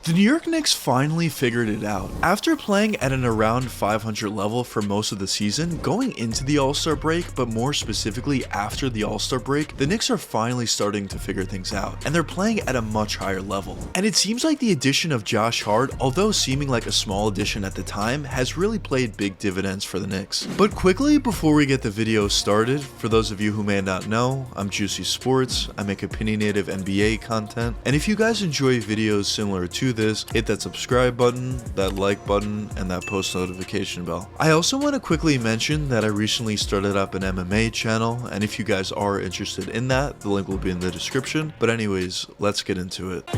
The New York Knicks finally figured it out. After playing at an around 500 level for most of the season, going into the All-Star break, but more specifically after the All-Star break, the Knicks are finally starting to figure things out, and they're playing at a much higher level. And it seems like the addition of Josh Hart, although seeming like a small addition at the time, has really played big dividends for the Knicks. But quickly, before we get the video started, for those of you who may not know, I'm Juicy Sports, I make opinionated NBA content, and if you guys enjoy videos similar to this, hit that subscribe button, that like button, and that post notification bell. I also want to quickly mention that I recently started up an MMA channel, and if you guys are interested in that, the link will be in the description. But anyways, let's get into it.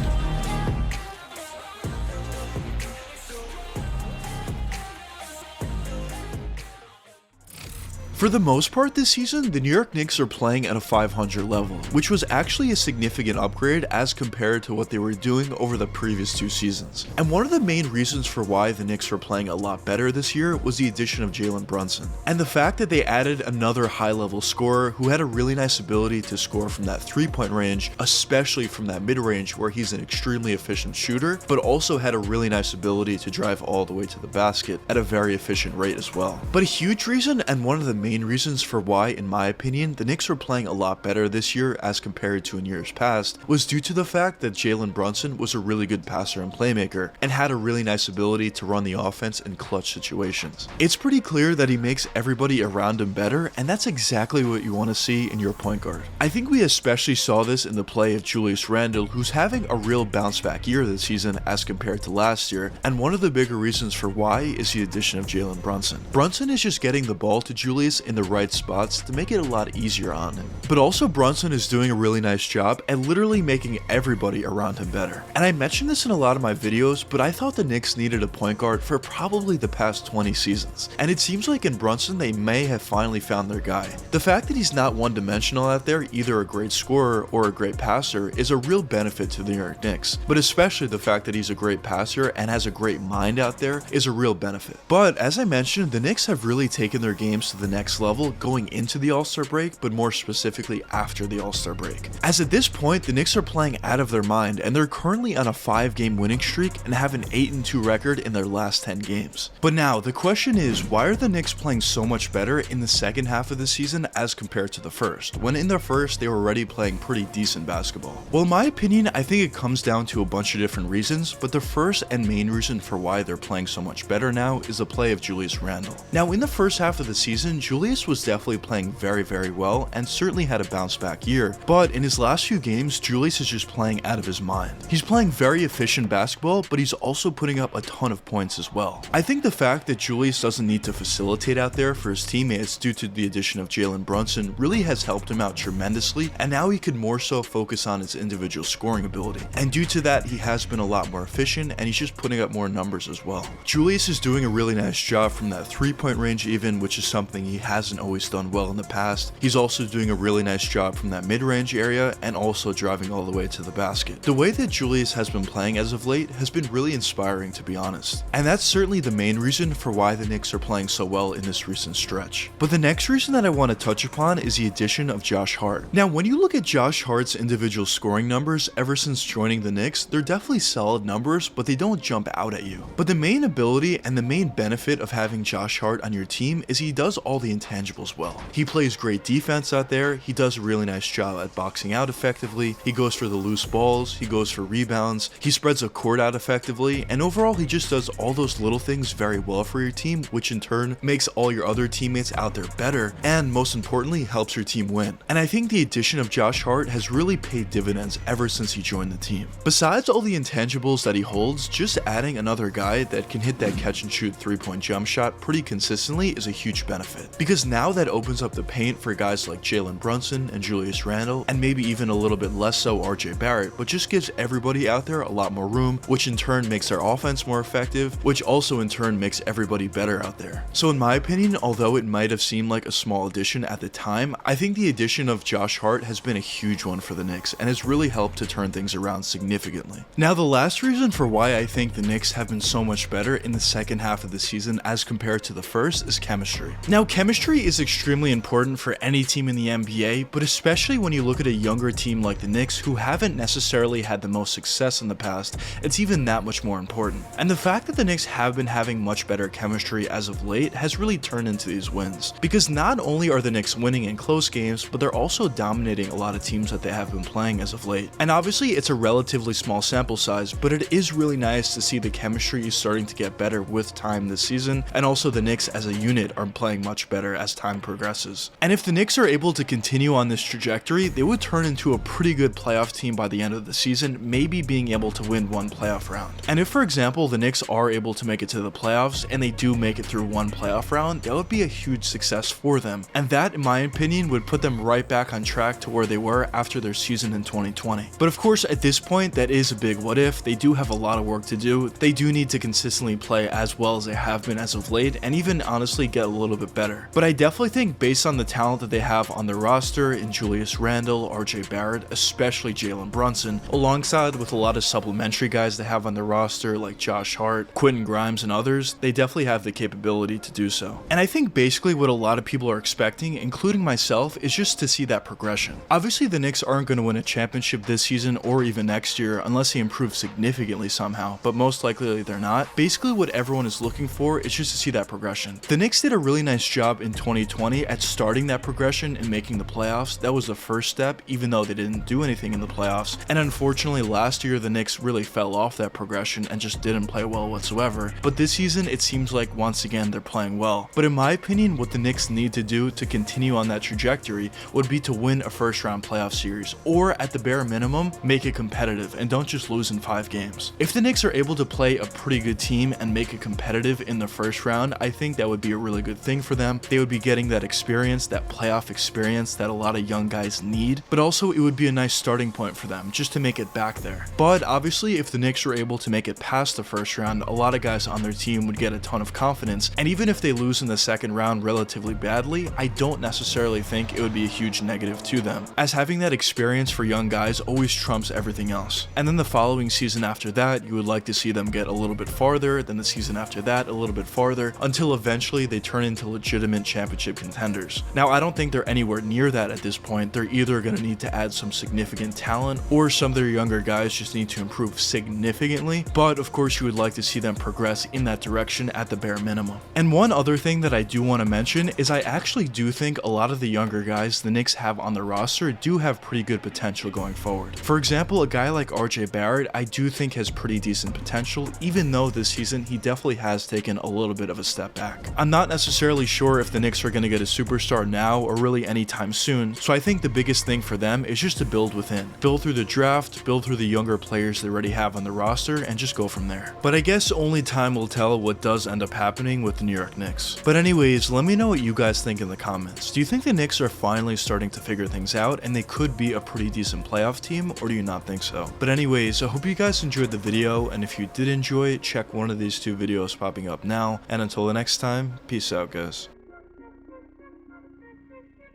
For the most part this season, the New York Knicks are playing at a 500 level, which was actually a significant upgrade as compared to what they were doing over the previous two seasons. And one of the main reasons for why the Knicks were playing a lot better this year was the addition of Jalen Brunson, and the fact that they added another high-level scorer who had a really nice ability to score from that three-point range, especially from that mid-range where he's an extremely efficient shooter, but also had a really nice ability to drive all the way to the basket at a very efficient rate as well. But a huge reason, and one of the main reasons for why, in my opinion, the Knicks were playing a lot better this year as compared to in years past was due to the fact that Jalen Brunson was a really good passer and playmaker and had a really nice ability to run the offense in clutch situations. It's pretty clear that he makes everybody around him better, and that's exactly what you want to see in your point guard. I think we especially saw this in the play of Julius Randle, who's having a real bounce back year this season as compared to last year, and one of the bigger reasons for why is the addition of Jalen Brunson. Brunson is just getting the ball to Julius in the right spots to make it a lot easier on him. But also Brunson is doing a really nice job at literally making everybody around him better. And I mentioned this in a lot of my videos, but I thought the Knicks needed a point guard for probably the past 20 seasons. And it seems like in Brunson they may have finally found their guy. The fact that he's not one-dimensional out there, either a great scorer or a great passer, is a real benefit to the New York Knicks. But especially the fact that he's a great passer and has a great mind out there is a real benefit. But as I mentioned, the Knicks have really taken their games to the next level going into the All-Star break, but more specifically after the All-Star break. As at this point, the Knicks are playing out of their mind, and they're currently on a 5-game winning streak and have an 8-2 record in their last 10 games. But now, the question is, why are the Knicks playing so much better in the second half of the season as compared to the first, when in the first they were already playing pretty decent basketball? Well, in my opinion, I think it comes down to a bunch of different reasons, but the first and main reason for why they're playing so much better now is the play of Julius Randle. Now, in the first half of the season, Julius was definitely playing very well and certainly had a bounce back year, but in his last few games, Julius is just playing out of his mind. He's playing very efficient basketball, but he's also putting up a ton of points as well. I think the fact that Julius doesn't need to facilitate out there for his teammates due to the addition of Jalen Brunson really has helped him out tremendously, and now he can more so focus on his individual scoring ability. And due to that, he has been a lot more efficient, and he's just putting up more numbers as well. Julius is doing a really nice job from that three-point range even, which is something he hasn't always done well in the past. He's also doing a really nice job from that mid-range area and also driving all the way to the basket. The way that Julius has been playing as of late has been really inspiring, to be honest. And that's certainly the main reason for why the Knicks are playing so well in this recent stretch. But the next reason that I want to touch upon is the addition of Josh Hart. Now, when you look at Josh Hart's individual scoring numbers ever since joining the Knicks, they're definitely solid numbers, but they don't jump out at you. But the main ability and the main benefit of having Josh Hart on your team is he does all the intangibles well. He plays great defense out there, he does a really nice job at boxing out effectively, he goes for the loose balls, he goes for rebounds, he spreads a court out effectively, and overall he just does all those little things very well for your team, which in turn makes all your other teammates out there better, and most importantly helps your team win. And I think the addition of Josh Hart has really paid dividends ever since he joined the team. Besides all the intangibles that he holds, just adding another guy that can hit that catch and shoot 3-point jump shot pretty consistently is a huge benefit, because now that opens up the paint for guys like Jalen Brunson and Julius Randle, and maybe even a little bit less so RJ Barrett, but just gives everybody out there a lot more room, which in turn makes their offense more effective, which also in turn makes everybody better out there. So in my opinion, although it might have seemed like a small addition at the time, I think the addition of Josh Hart has been a huge one for the Knicks and has really helped to turn things around significantly. Now, the last reason for why I think the Knicks have been so much better in the second half of the season as compared to the first is chemistry. Now, chemistry Chemistry is extremely important for any team in the NBA, but especially when you look at a younger team like the Knicks who haven't necessarily had the most success in the past, it's even that much more important. And the fact that the Knicks have been having much better chemistry as of late has really turned into these wins. Because not only are the Knicks winning in close games, but they're also dominating a lot of teams that they have been playing as of late. And obviously it's a relatively small sample size, but it is really nice to see the chemistry is starting to get better with time this season, and also the Knicks as a unit are playing much better as time progresses. And if the Knicks are able to continue on this trajectory, they would turn into a pretty good playoff team by the end of the season, maybe being able to win one playoff round. And if, for example, the Knicks are able to make it to the playoffs and they do make it through one playoff round, that would be a huge success for them. And that, in my opinion, would put them right back on track to where they were after their season in 2020. But of course, at this point, that is a big what if. They do have a lot of work to do. They do need to consistently play as well as they have been as of late, and even honestly get a little bit better. But I definitely think based on the talent that they have on their roster in Julius Randle, RJ Barrett, especially Jalen Brunson, alongside with a lot of supplementary guys they have on their roster like Josh Hart, Quentin Grimes, and others, they definitely have the capability to do so. And I think basically what a lot of people are expecting, including myself, is just to see that progression. Obviously the Knicks aren't going to win a championship this season or even next year unless they improve significantly somehow, but most likely they're not. Basically what everyone is looking for is just to see that progression. The Knicks did a really nice job in 2020 at starting that progression and making the playoffs. That was the first step, even though they didn't do anything in the playoffs. And unfortunately last year the Knicks really fell off that progression and just didn't play well whatsoever. But this season it seems like once again they're playing well. But in my opinion, what the Knicks need to do to continue on that trajectory would be to win a first round playoff series, or at the bare minimum, make it competitive and don't just lose in 5 games. If the Knicks are able to play a pretty good team and make it competitive in the first round, I think that would be a really good thing for them. They would be getting that experience, that playoff experience that a lot of young guys need, but also it would be a nice starting point for them just to make it back there. But obviously if the Knicks were able to make it past the first round, a lot of guys on their team would get a ton of confidence, and even if they lose in the second round relatively badly, I don't necessarily think it would be a huge negative to them, as having that experience for young guys always trumps everything else. And then the following season after that, you would like to see them get a little bit farther, then the season after that a little bit farther, until eventually they turn into legitimate championship contenders. Now I don't think they're anywhere near that at this point. They're either going to need to add some significant talent, or some of their younger guys just need to improve significantly, but of course you would like to see them progress in that direction at the bare minimum. And one other thing that I do want to mention is I actually do think a lot of the younger guys the Knicks have on the roster do have pretty good potential going forward. For example, a guy like RJ Barrett I do think has pretty decent potential, even though this season he definitely has taken a little bit of a step back. I'm not necessarily sure if the Knicks are going to get a superstar now or really anytime soon, so I think the biggest thing for them is just to build within. Build through the draft, build through the younger players they already have on the roster, and just go from there. But I guess only time will tell what does end up happening with the New York Knicks. But anyways, let me know what you guys think in the comments. Do you think the Knicks are finally starting to figure things out and they could be a pretty decent playoff team, or do you not think so? But anyways, I hope you guys enjoyed the video, and if you did enjoy it, check one of these 2 videos popping up now, and until the next time, peace out guys.